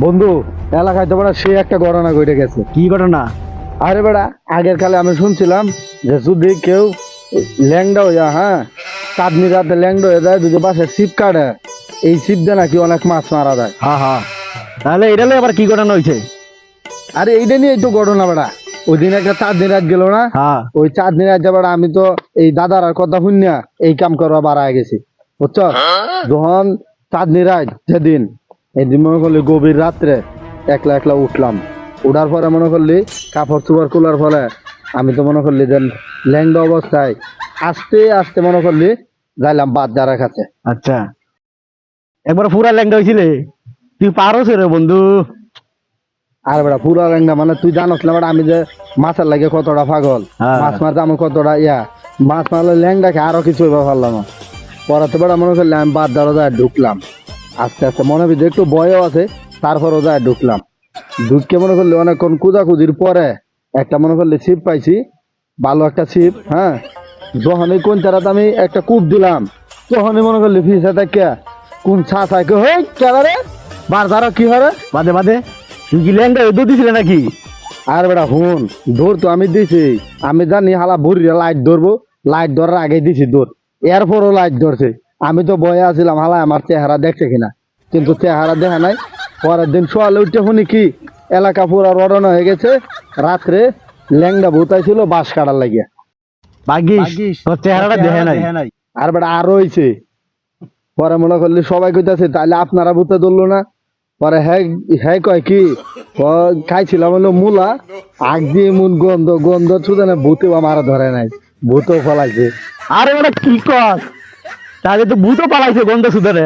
বন্ধু, এলাকায় তো বেড়া সে একটা ঘটনা ঘটে গেছে। কি ঘটনা? আরে বেড়া, আগের কালে আমি শুনছিলাম যে যদি কেউ ল্যাংডা হইয়া, হ্যাঁ, চাঁদনি রাতে ল্যাংডা হয়ে যায়, যদি বাসায় ছিপ কাটে, এই ছিপ দিয়ে নাকি অনেক মাছ মারা যায়। হ্যাঁ হ্যাঁ, তাহলে এটা লইয়া আবার কি ঘটনা হয়েছে? আরে এইটা নিয়েই তো ঘটনা বেড়া। ওই দিন একটা চাঁদনি রাত গেল না, হ্যাঁ ওই চাঁদনি রাত বেড়া আমি তো এই দাদার কথা শুনিয়া এই কাম করবা বাড়ায় গেছি, বুঝছ? যখন চাঁদনি রাত যেদিন, এদিন মনে করলি গভীর রাত্রে একলা একলা উঠলাম। উঠার পরে মনে করলি কাপড় চোপড় খোলার ফলে আমি তো মনে করলি যে ল্যাংডা অবস্থায় আস্তে আস্তে মনে করলি যাইলাম বাদদারের কাছে। আচ্ছা, একবার পুরা ল্যাংটা হয়েছিলে? তুই পারো রে বন্ধু। আর বেড়া পুরা ল্যাংডা মানে তুই জানোস না বেড়া, আমি যে মাছের লাগে কতটা পাগল, হ্যাঁ। মাছ মারতে আমার কতটা মাছ মারলে ল্যাংডাকে আরো কিছু হইবা পারলাম না। পরে তো বেড়া মনে করলি আমি বাদদারও যায় ঢুকলাম আস্তে আস্তে, মনে ভিতরে একটু ভয়ও আছে, তারপরও যায় ঢুকলাম। ঢুককে মনে করলি অনেকক্ষণ কুদাকুদির পরে একটা মনে করলি ছিপ পাইছি, ভালো একটা ছিপ। হ্যাঁ, যখনই কোন চারাতে আমি একটা কূপ দিলাম, তখনই মনে করলি ফিসে দেখে কোন ছা চাইকে হই কেদারে বার ধারো কি হরে বাদে বাদে, তুই কি ল্যাংটা হয়ে দুধ দিছিলে নাকি? আর বেটা হুন, দৌড় তো আমি দিছি, আমি জানি হালা বুড়ি লাইট ধরবো, লাইট ধরার আগে দিছি দৌড়, এরপরও লাইট ধরছে। আমি তো ভয়ে আছিলাম হালা আমার চেহারা দেখছে কিনা, কিন্তু চেহারা দেখা নাই। পরের দিন সকালে উঠে শুনি কি এলাকা পুরা রড়না হয়ে গেছে, রাত্রে ল্যাংডা ভূতাইছিল বাঁশ কাটার লাগিয়া। ভাগ্যিস তোর চেহারাটা দেখে নাই। আর বেটা আরো হয়েছে, পরে মনে করলি সবাই কইতাছে তাহলে আপনারা ভূতে ধরলো না। পরে হ্যাঁ হ্যাঁ কয় কি খাইছিলাম হলো মূলা, আগ দিয়ে মন গন্ধ গন্ধ শুধু না, ভূতেও আমার ধরে নাই, ভূতও ফলাইছে। আরে ওটা কি কর, তাহলে তো ভূতও পালাইছে গন্ধ সুধরে।